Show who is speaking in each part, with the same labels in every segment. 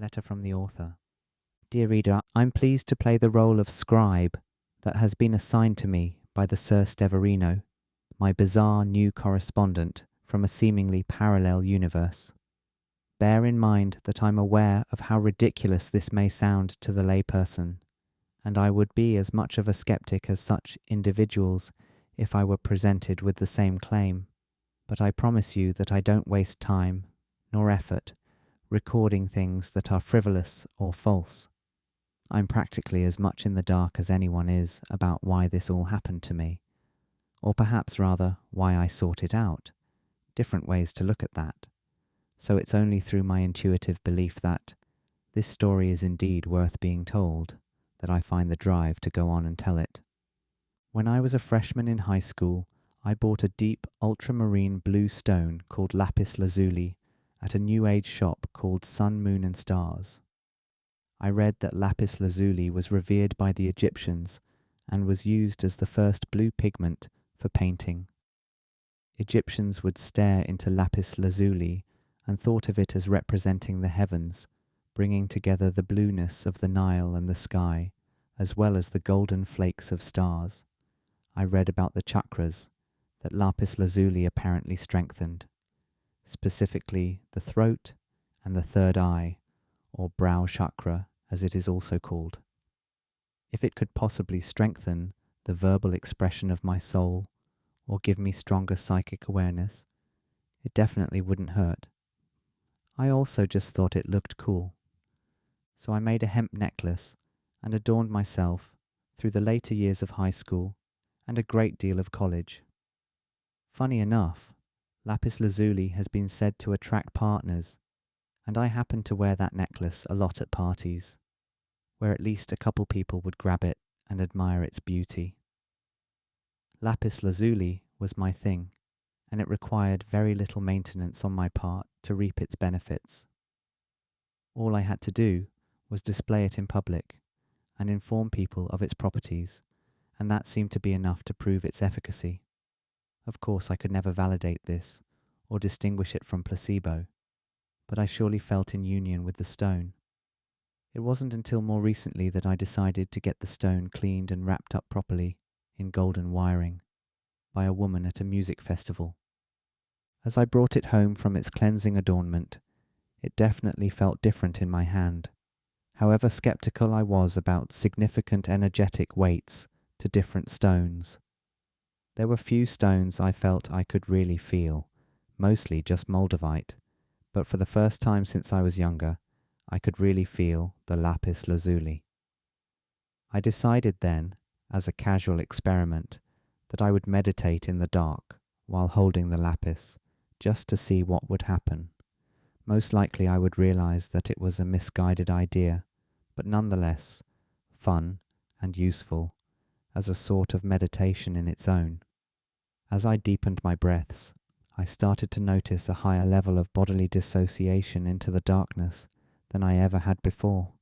Speaker 1: Letter from the author. Dear reader, I'm pleased to play the role of scribe that has been assigned to me by the Sir Steverino, my bizarre new correspondent from a seemingly parallel universe. Bear in mind that I'm aware of how ridiculous this may sound to the layperson, and I would be as much of a skeptic as such individuals if I were presented with the same claim. But I promise you that I don't waste time, nor effort, recording things that are frivolous or false. I'm practically as much in the dark as anyone is about why this all happened to me, or perhaps rather why I sought it out. Different ways to look at that. So it's only through my intuitive belief that this story is indeed worth being told that I find the drive to go on and tell it. When I was a freshman in high school, I bought a deep ultramarine blue stone called lapis lazuli at a New Age shop called Sun, Moon and Stars. I read that lapis lazuli was revered by the Egyptians and was used as the first blue pigment for painting. Egyptians would stare into lapis lazuli and thought of it as representing the heavens, bringing together the blueness of the Nile and the sky, as well as the golden flakes of stars. I read about the chakras that lapis lazuli apparently strengthened, specifically the throat and the third eye, or brow chakra as it is also called. If it could possibly strengthen the verbal expression of my soul or give me stronger psychic awareness, it definitely wouldn't hurt. I also just thought it looked cool. So I made a hemp necklace and adorned myself through the later years of high school and a great deal of college. Funny enough, lapis lazuli has been said to attract partners, and I happened to wear that necklace a lot at parties, where at least a couple people would grab it and admire its beauty. Lapis lazuli was my thing, and it required very little maintenance on my part to reap its benefits. All I had to do was display it in public and inform people of its properties, and that seemed to be enough to prove its efficacy. Of course, I could never validate this or distinguish it from placebo, but I surely felt in union with the stone. It wasn't until more recently that I decided to get the stone cleaned and wrapped up properly in golden wiring by a woman at a music festival. As I brought it home from its cleansing adornment, it definitely felt different in my hand. However skeptical I was about significant energetic weights to different stones, there were few stones I felt I could really feel, mostly just moldavite, but for the first time since I was younger, I could really feel the lapis lazuli. I decided then, as a casual experiment, that I would meditate in the dark while holding the lapis, just to see what would happen. Most likely I would realize that it was a misguided idea, but nonetheless fun and useful as a sort of meditation in its own. As I deepened my breaths, I started to notice a higher level of bodily dissociation into the darkness than I ever had before,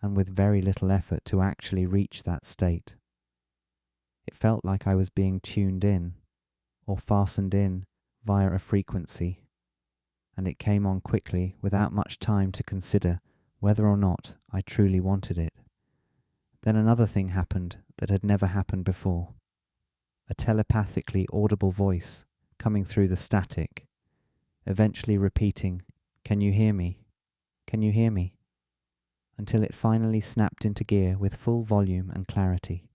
Speaker 1: and with very little effort to actually reach that state. It felt like I was being tuned in, or fastened in via a frequency, and it came on quickly without much time to consider whether or not I truly wanted it. Then another thing happened that had never happened before. A telepathically audible voice coming through the static, eventually repeating, "Can you hear me? Can you hear me?" until it finally snapped into gear with full volume and clarity.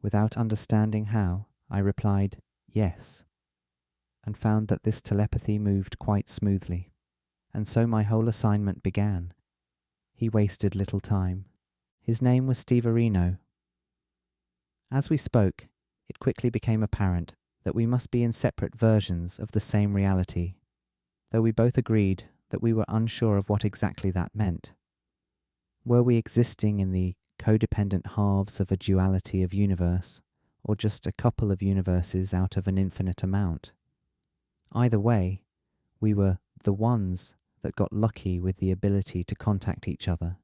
Speaker 1: Without understanding how, I replied, "Yes," and found that this telepathy moved quite smoothly. And so my whole assignment began. He wasted little time. His name was Steverino. As we spoke, it quickly became apparent that we must be in separate versions of the same reality, though we both agreed that we were unsure of what exactly that meant. Were we existing in the codependent halves of a duality of universe, or just a couple of universes out of an infinite amount? Either way, we were the ones that got lucky with the ability to contact each other.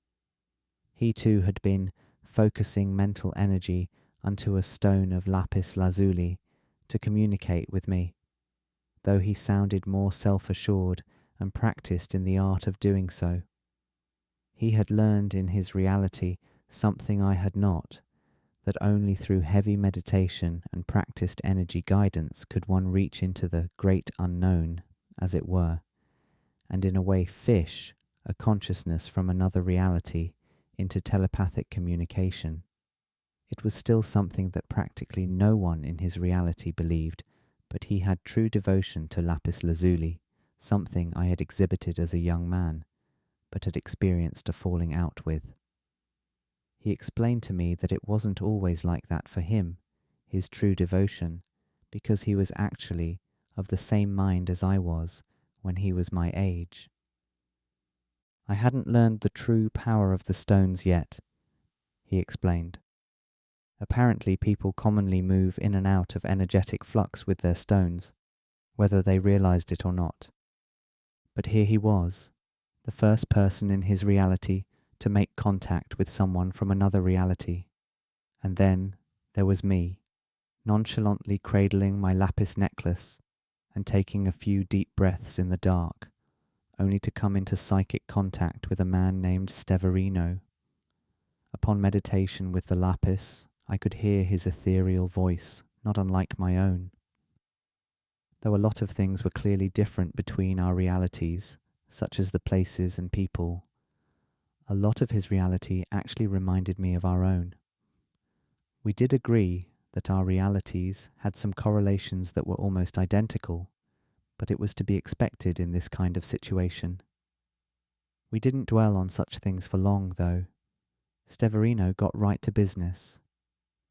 Speaker 1: He too had been focusing mental energy unto a stone of lapis lazuli to communicate with me, though he sounded more self-assured and practiced in the art of doing so. He had learned in his reality something I had not, that only through heavy meditation and practiced energy guidance could one reach into the great unknown, as it were, and in a way fish a consciousness from another reality into telepathic communication. It was still something that practically no one in his reality believed, but he had true devotion to lapis lazuli, something I had exhibited as a young man, but had experienced a falling out with. He explained to me that it wasn't always like that for him, his true devotion, because he was actually of the same mind as I was when he was my age. I hadn't learned the true power of the stones yet, he explained. Apparently people commonly move in and out of energetic flux with their stones, whether they realized it or not. But here he was, the first person in his reality to make contact with someone from another reality. And then there was me, nonchalantly cradling my lapis necklace and taking a few deep breaths in the dark, only to come into psychic contact with a man named Steverino. Upon meditation with the lapis, I could hear his ethereal voice, not unlike my own. Though a lot of things were clearly different between our realities, such as the places and people, a lot of his reality actually reminded me of our own. We did agree that our realities had some correlations that were almost identical, but it was to be expected in this kind of situation. We didn't dwell on such things for long, though. Steverino got right to business.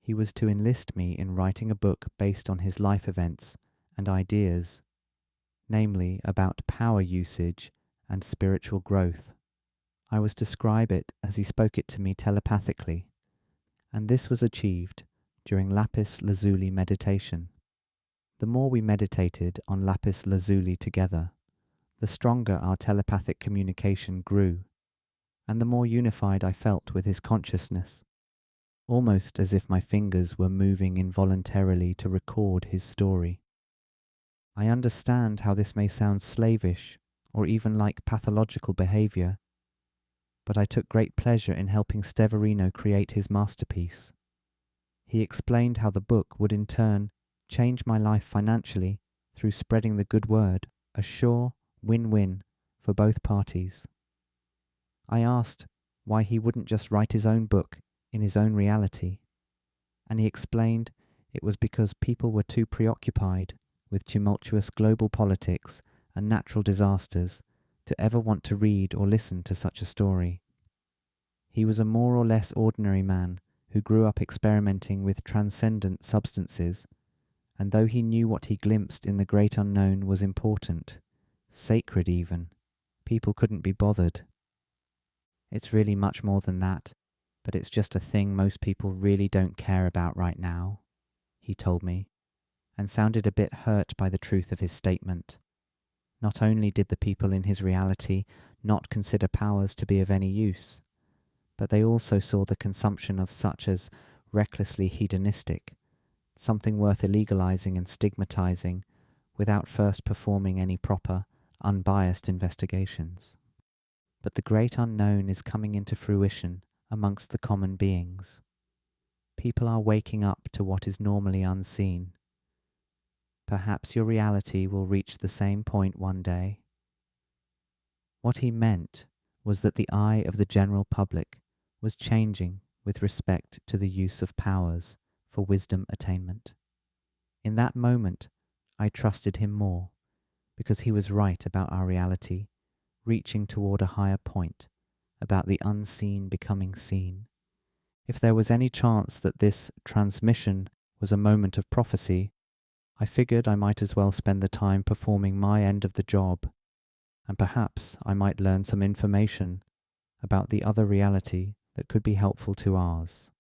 Speaker 1: He was to enlist me in writing a book based on his life events and ideas, namely about power usage and spiritual growth. I was to scribe it as he spoke it to me telepathically, and this was achieved during lapis lazuli meditation. The more we meditated on lapis lazuli together, the stronger our telepathic communication grew, and the more unified I felt with his consciousness, almost as if my fingers were moving involuntarily to record his story. I understand how this may sound slavish or even like pathological behavior, but I took great pleasure in helping Steverino create his masterpiece. He explained how the book would in turn change my life financially through spreading the good word, a sure win-win for both parties. I asked why he wouldn't just write his own book in his own reality, and he explained it was because people were too preoccupied with tumultuous global politics and natural disasters to ever want to read or listen to such a story. He was a more or less ordinary man who grew up experimenting with transcendent substances, and though he knew what he glimpsed in the great unknown was important, sacred even, people couldn't be bothered. It's really much more than that, but it's just a thing most people really don't care about right now, he told me, and sounded a bit hurt by the truth of his statement. Not only did the people in his reality not consider powers to be of any use, but they also saw the consumption of such as recklessly hedonistic, something worth illegalizing and stigmatizing without first performing any proper, unbiased investigations. But the great unknown is coming into fruition amongst the common beings. People are waking up to what is normally unseen. Perhaps your reality will reach the same point one day. What he meant was that the eye of the general public was changing with respect to the use of powers for wisdom attainment. In that moment, I trusted him more, because he was right about our reality reaching toward a higher point, about the unseen becoming seen. If there was any chance that this transmission was a moment of prophecy, I figured I might as well spend the time performing my end of the job, and perhaps I might learn some information about the other reality that could be helpful to ours.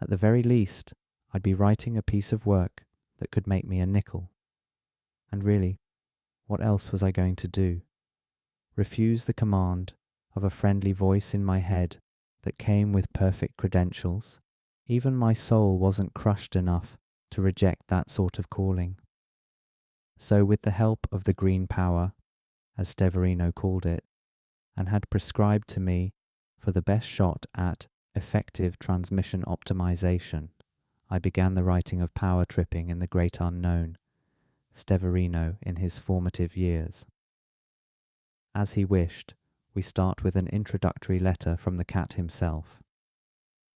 Speaker 1: At the very least, I'd be writing a piece of work that could make me a nickel. And really, what else was I going to do? Refuse the command of a friendly voice in my head that came with perfect credentials? Even my soul wasn't crushed enough to reject that sort of calling. So with the help of the green power, as Steverino called it, and had prescribed to me for the best shot at effective transmission optimization, I began the writing of Power Tripping in the Great Unknown, Steverino in his formative years. As he wished, we start with an introductory letter from the cat himself.